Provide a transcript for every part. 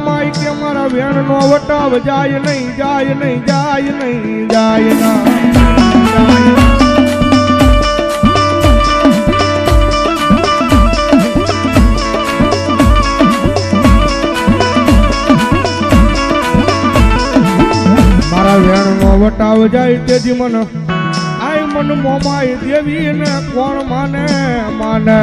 મોમાઈ કે મારા વેણ નો વટાવ જાય નહીં જાય નહીં જાય નહીં જાય ના મારા વેણ નો વટાવ જાય તેથી મન આય મન મોમાઈ દેવી ને કોણ માને માને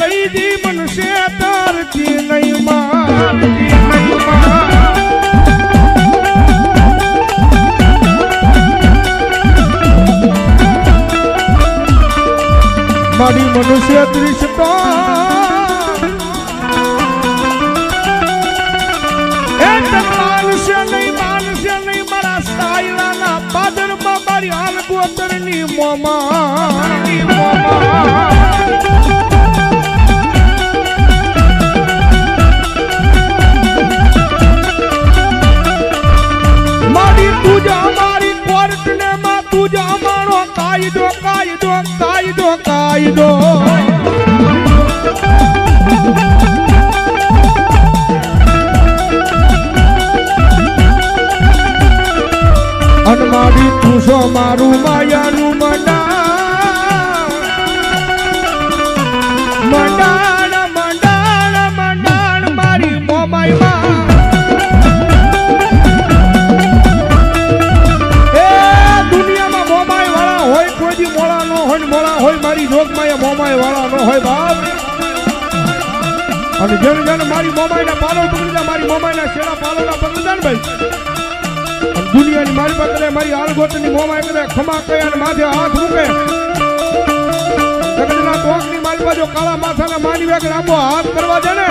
લઈ દી મનસે તારતી નહીં મારતી નહીં મારી મનુષ્ય દૃષ્ટો માનશે નહીં મારા સાયલાના પાદરમાં મારી હાલ ગોતરની મોમા કાયદો અનમાડી તું છો મારું માયાનું મંડાણ મારી મોમાઈ માં હોય મારી જોગમાં મોમાઈ વાળા નો હોય બાપ અને જેને જેને મારી મોમાઈ ના પાલો પકડી મારી મોમાઈ ના શેરા પાલો ના પકડી ભાઈ દુનિયાની મારી પાસે મારી આલગોતની મોમાઈ કરે ખમા કહે અને માથે હાથ મૂકે જગતના ટોકની મારી પાસે કાળા માથાના માની વેગ લાંબો હાથ કરવા દે ને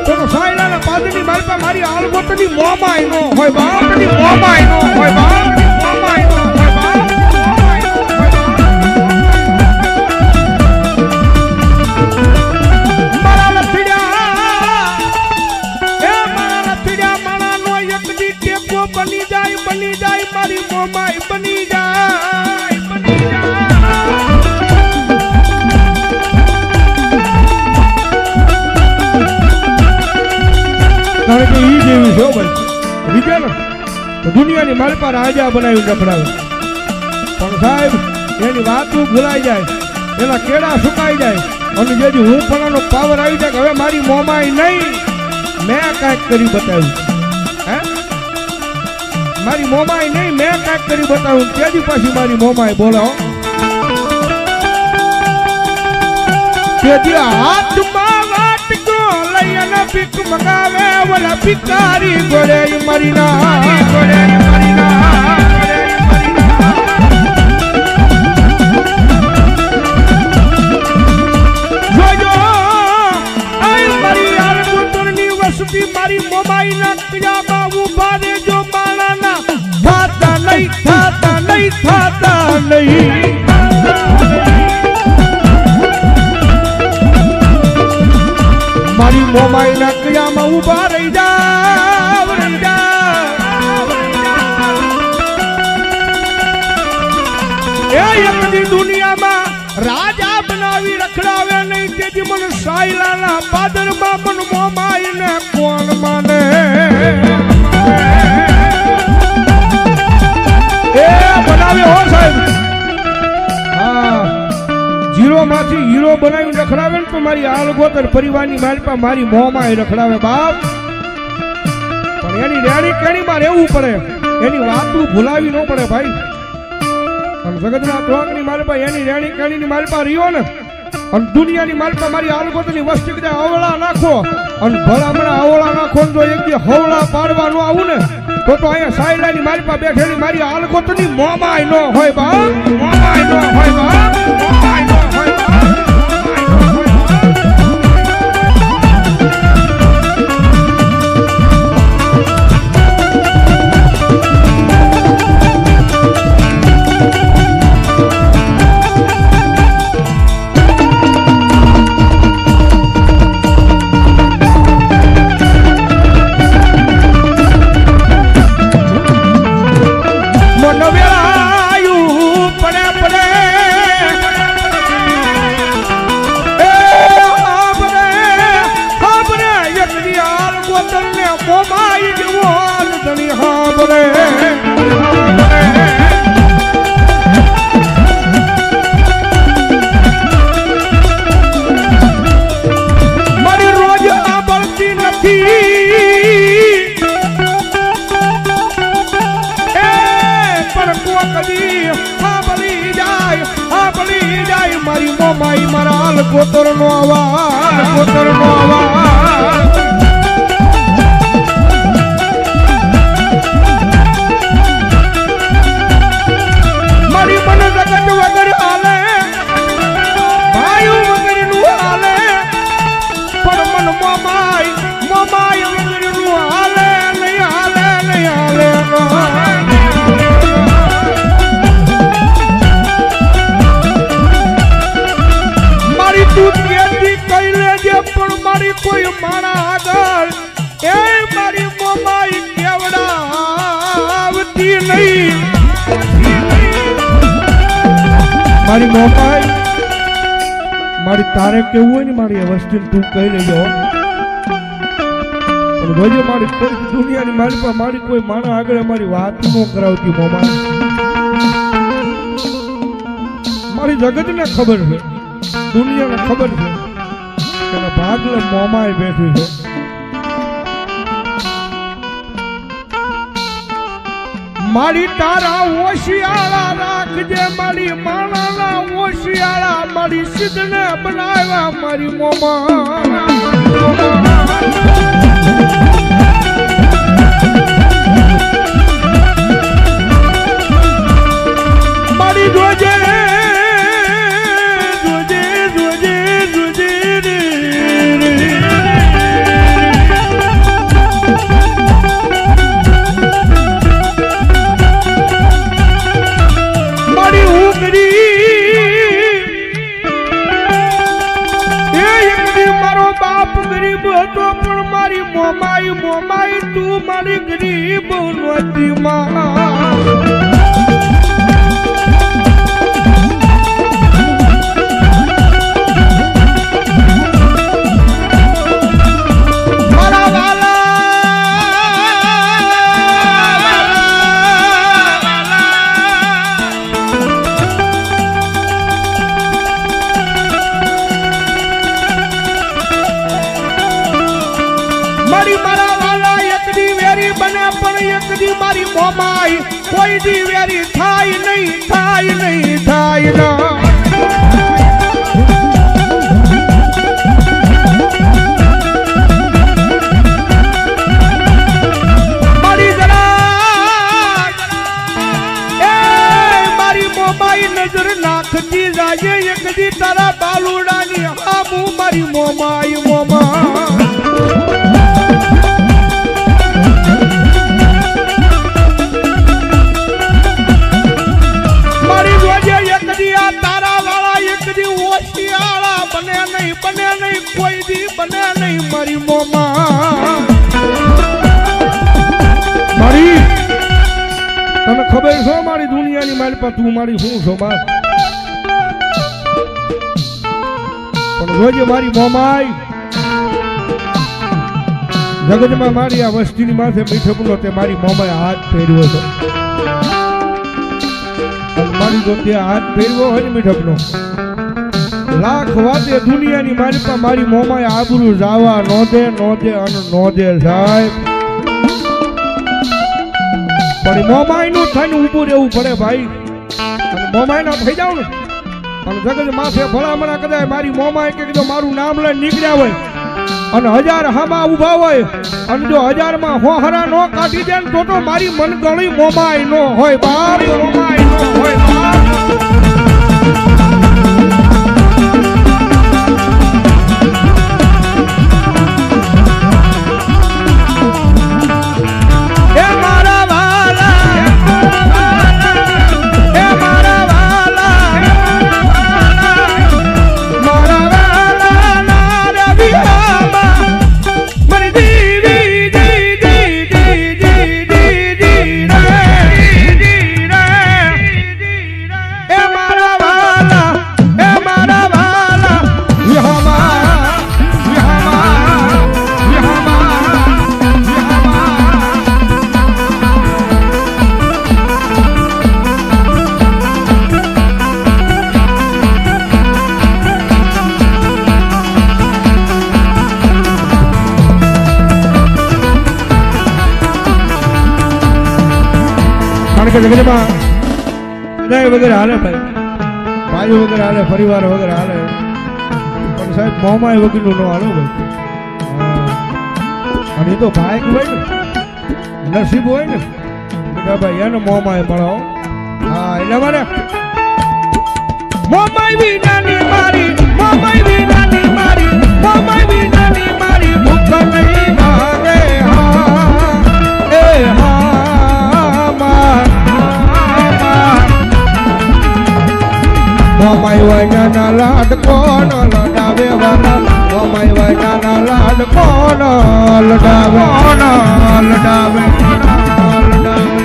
તો સાયલાના પાદની મારી પાસે મારી આલગોતની મોમાઈ નો હોય બાપની મોમાઈ નો હોય બાપ મોમાઈ નો હોય બાપ બની જાય મારી મોમાઈ બની જાય કારણ કે ઈ જેવી છે ભાઈ રીતે ને દુનિયાની મારી પાસે રાજા બનાવી રખડાવે પણ સાહેબ એની વાતો ભૂલાઈ જાય એના કેળા સુકાઈ જાય અને જેથી હું પણ પાવર આવી જાય હવે મારી મોમાઈ નહીં મેં કાંઈક કરી બતાવ્યું મારી મોમાઈ નહીં મેં કાંઈક કરી બતાવું ત્યાંથી પાછી મારી મોમાઈ બોલો તેથી હાથમાં વાટકો લઈ અને ભીખ મગાવે ઓલા ભિખારી ગોળે મારી ના જોજો આય મારી આરગુતરની વસતી મારી મોમાઈ ના કિયામાં ઉભા રહેજો માણાના થાતા નહીં મારી મોમાઈ ના કિયામાં ઉભા રહી જાવ એ એકની દુનિયામાં રાજા બનાવી રખડાવે નહીં તેથી મને સાયલાના પાદરમાં મન મોમાઈ ને કોણ માને બનાવે હો સાહેબ જીરો માંથી હીરો બનાવી રખડાવે ને તો મારી આલગોતર પરિવારની માલપા મારી મોમાઈ રખડાવે બાપ પણ એની રેણી કેણીમાં રહેવું પડે એની વાતું ભૂલાવી ન પડે ભાઈ અને જગતના ટોકની માલપા એની રેણી કેણીની માલપા રહ્યો ને અને દુનિયાની માલપા મારી આલગોતરની વસ્તી કદાચ અવળા નાખો અને ભલામણા અવળા નાખો જો એક હવળા પાડવા ન આવું ને તો અહીંયા સાયલાની મારી પાસે બેઠેલી મારી આલગોતની મોમાય નો હોય બાપ, મોમાય નો હોય બાપ, મોમાય નો હોય બાપ. મારી મોમાઈ મારા કોતરનો આવાજ, કોતરનો આવાજ. મારી મન જગત વગર હાલે, ભાઈ વગર નું હાલે, પણ મન મોમાઈ મોમાઈ વગર નું હાલે નહીં, હાલે નહીં, હાલે. તું કેદી કહી લેજે પણ મારી કોઈ માણા આગળ એ મારી મોમાઈ કેવડાવતી નહીં. મારી મોમાઈ મારી તારે કેવું હોય ને મારી વસ્તુ તું કહી લેજો, પણ રોજે મારી કોઈ દુનિયાની મારી પાસે મારી કોઈ માણા આગળ મારી વાત ન કરાવતી. મોમાઈ મારી જગતને ખબર છે, દુનિયાને ખબર છે કે ભાગલે મોમાય બેઠી છે. મારી તારા ઓશિયાળા રાખજે, મારી માણાના ઓશિયાળા, મારી સિદ્ધને બનાવ્યા મારી મોમા. મારી જોજે મોમાઈ મોમાઈ તું મારી ગરીબ નોતી માં. મારી મોમાઈ કોઈ દી વેરી થાય નહીં, થાય નહીં, થાય ના. મારી જરા એ મારી મોમાઈ નજર નાખતી જાય એક દી તારા બાલુડાની હામું મારી મોમાઈ મોમા. કોઈ દી બને નહીં મારી મોમા. મારી તને ખબર છો મારી દુનિયાની મારી પાસે તું મારી શું છો બા, પણ રોજે મારી મોમાઈ જગતમાં મારી આ વસ્તીની માથે મીઠપનો તે મારી મોમાએ હાથ ફેરવ્યો હતો. મારી જો તે હાથ ફેરવ્યો હોય ને મીઠપનો લાખ વાતે દુનિયાની મારી પાસે મારી મોમાએ આબરૂ જાવા નો દે, નો દે અને નો દે સાહેબ. પણ મોમાઈ નું થઈને ઊભું રહેવું પડે ભાઈ, અને મોમાઈ ના થઈ જાવ ને અને જગત માથે ભલામણા કદાચ મારી મોમાએ કે જો મારું નામ લઈને નીકળ્યા હોય અને 1000 હામાં ઊભા હોય અને જો 1000 માં હોહરા નો કાઢી દે ને તો મારી મન ગળી મોમાય નો હોય બાપ, મોમાય નો હોય બાપ. એ મારા વાલા, એ મારા વાલા, મારા વાલા ના રવિયામાં મારી દીવી દી દી દી દી દી દી રે, એ મારા વાલા, એ મારા વાલા યહમાં યહમાં યહમાં કારણ કે જગતમાં વિદાય વગેરે હાલે ભાઈ, ભાઈઓ વગેરે હાલે, પરિવાર વગેરે હાલે, પણ સાહેબ મોમાય વગેરેનું ન હાલો ભાઈ. અને એ તો ભાઈ હોય ને, નસીબ હોય ને કે ભાઈ એને મોમાય મળો. હા એટલે મારે મોમાય વિનાની મારી, મોમાય વિનાની મારી, મોમાય વિનાની મારી ભૂખ નહીં મારે. હા એ હા માં મોમાય વૈના લાડ કોણ લડાવે વાલા, મોમાય વૈના લાડ કોણ લડાવે, કોણ લડાવે, લડાવે.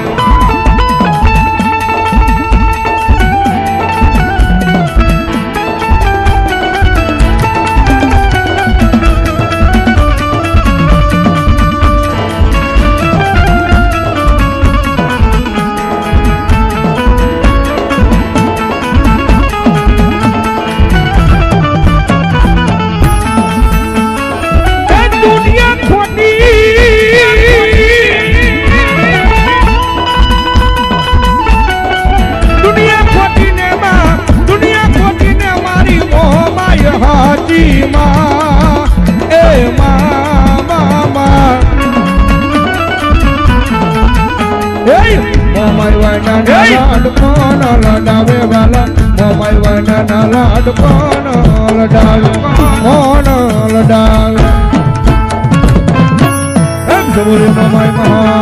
મોમાય વૈના લાડ કોણ લડાવે વાલા, મોમાય વૈના લાડ કોણ લડાવે, કોણ લડાવે. એમ જબુરી મોમાય મહા